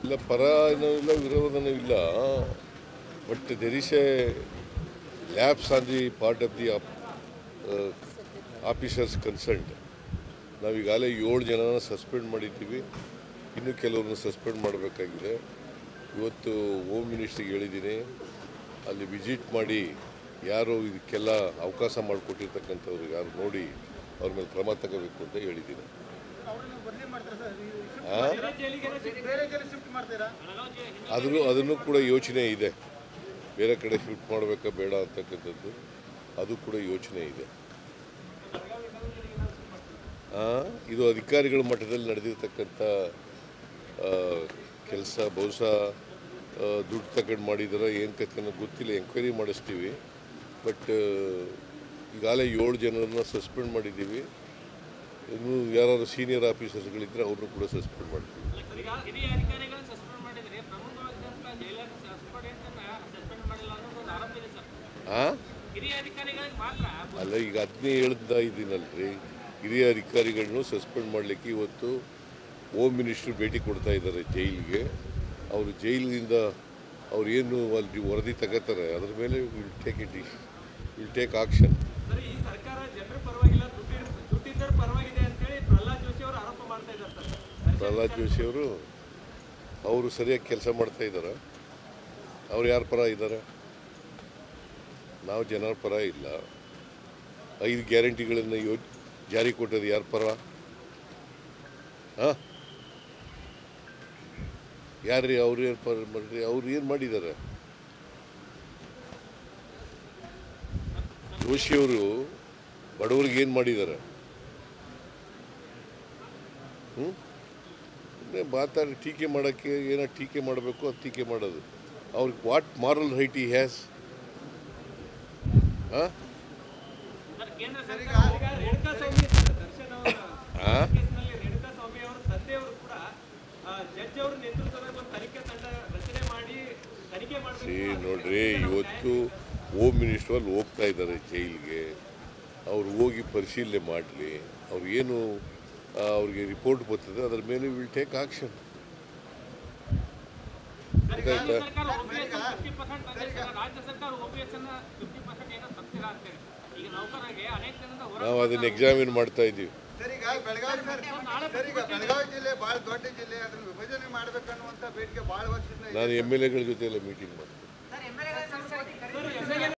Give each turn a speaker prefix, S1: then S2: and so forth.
S1: ಇಲ್ಲ ಪರ ಏನೂ ಇಲ್ಲ ವಿರೋಧನೂ ಇಲ್ಲ but there is a lapse on the part of the officers concerned. ನಾವೀಗಾಗಲೇ 7 ಜನನ ಸಸ್ಪೆಂಡ್ ಮಾಡಿದ್ದೀವಿ, ಇನ್ನೂ ಕೆಲವ್ರನ್ನ ಸಸ್ಪೆಂಡ್ ಮಾಡಬೇಕಾಗಿದೆ. ಇವತ್ತು ಹೋಮ್ ಮಿನಿಸ್ಟ್ರಿಗೆ ಹೇಳಿದ್ದೀನಿ, ಅಲ್ಲಿ ವಿಸಿಟ್ ಮಾಡಿ ಯಾರು ಇದಕ್ಕೆಲ್ಲ ಅವಕಾಶ ಮಾಡಿಕೊಟ್ಟಿರ್ತಕ್ಕಂಥವ್ರು ಯಾರು ನೋಡಿ ಅವ್ರ ಮೇಲೆ ಕ್ರಮ ತಗೋಬೇಕು ಅಂತ ಹೇಳಿದ್ದೀನಿ. ಅದನ್ನು ಕೂಡ ಯೋಚನೆ ಇದೆ, ಬೇರೆ ಕಡೆ ಶಿಫ್ಟ್ ಮಾಡಬೇಕಾ ಬೇಡ ಅಂತಕ್ಕಂಥದ್ದು ಅದು ಕೂಡ ಯೋಚನೆ ಇದೆ. ಇದು ಅಧಿಕಾರಿಗಳ ಮಟ್ಟದಲ್ಲಿ ನಡೆದಿರ್ತಕ್ಕಂಥ ಕೆಲಸ. ಬಹುಶಃ ದುಡ್ಡು ತಗೊಂಡು ಮಾಡಿದಾರ ಏನು ಕತೆ ಗೊತ್ತಿಲ್ಲ, ಎಂಕ್ವೈರಿ ಮಾಡಿಸ್ತೀವಿ. ಬಟ್ ಈಗಾಗಲೇ 7 ಜನರನ್ನ ಸಸ್ಪೆಂಡ್ ಮಾಡಿದ್ದೀವಿ. ಇನ್ನೂ ಯಾರು ಸೀನಿಯರ್ ಆಫೀಸರ್ಸ್ಗಳಿದ್ದರೆ ಅವ್ರನ್ನೂ ಕೂಡ ಸಸ್ಪೆಂಡ್ ಮಾಡ್ತೀವಿ. ಅಲ್ಲ, ಈಗ ಅದನ್ನೇ ಹೇಳ್ತಾ ಇದ್ದೀನಲ್ರಿ, ಹಿರಿಯ ಅಧಿಕಾರಿಗಳನ್ನು ಸಸ್ಪೆಂಡ್ ಮಾಡಲಿಕ್ಕೆ ಇವತ್ತು ಹೋಮ್ ಮಿನಿಸ್ಟ್ರು ಭೇಟಿ ಕೊಡ್ತಾ ಇದ್ದಾರೆ ಜೈಲಿಗೆ. ಅವರು ಜೈಲಿನಿಂದ ಅವ್ರು ಏನು ಅಲ್ಲಿ ವರದಿ ತಗೋತಾರೆ ಅದ್ರ ಮೇಲೆ will take action. Prahlad Joshi ಅವರು ಸರಿಯಾಗಿ ಕೆಲಸ ಮಾಡ್ತಾ ಇದ್ದಾರೆ. ಅವ್ರು ಯಾರ ಪರ ಇದ್ದಾರೆ? ನಾವು ಜನರ ಪರ ಇಲ್ಲ. 5 ಗ್ಯಾರಂಟಿಗಳನ್ನು ಜಾರಿ ಕೊಟ್ಟದ್ದು ಯಾರ ಪರ? ಯಾರ್ರೀ ಅವ್ರು? ಯಾರು ಪರ ಮಾಡ್ರಿ? ಅವ್ರು ಏನು ಮಾಡಿದ್ದಾರೆ? ಜೋಶಿಯವರು ಬಡವರಿಗೆ ಏನು ಮಾಡಿದ್ದಾರೆ? ಮಾತಾಡಿ ಟೀಕೆ ಮಾಡೋಕ್ಕೆ ಏನೋ ಟೀಕೆ ಮಾಡಬೇಕು, ಅದು ಟೀಕೆ ಮಾಡೋದು. ಅವ್ರಿಗೆ ವಾಟ್ ಮಾರಲ್ ರೈಟ್ ಈ ಹ್ಯಾಸ್? ನೋಡ್ರಿ, ಇವತ್ತು ಹೋಮ್ ಮಿನಿಸ್ಟರ್ ಅಲ್ಲಿ ಹೋಗ್ತಾ ಇದ್ದಾರೆ ಜೈಲಿಗೆ. ಅವ್ರು ಹೋಗಿ ಪರಿಶೀಲನೆ ಮಾಡಲಿ. ಅವ್ರು ಏನು ಅವ್ರಿಗೆ ರಿಪೋರ್ಟ್ ಬರ್ತದೆ ಅದರ ಮೇಲೆ ವಿಲ್ ಟೇಕ್ ಆಕ್ಷನ್. ನಾವು ಅದನ್ನ ಎಕ್ಸಾಮಿನ್ ಮಾಡ್ತಾ ಇದ್ದೀವಿ. ನಾನು MLA ಗಳ ಜೊತೆ ಎಲ್ಲ ಮೀಟಿಂಗ್ ಮಾಡ್ತೀನಿ.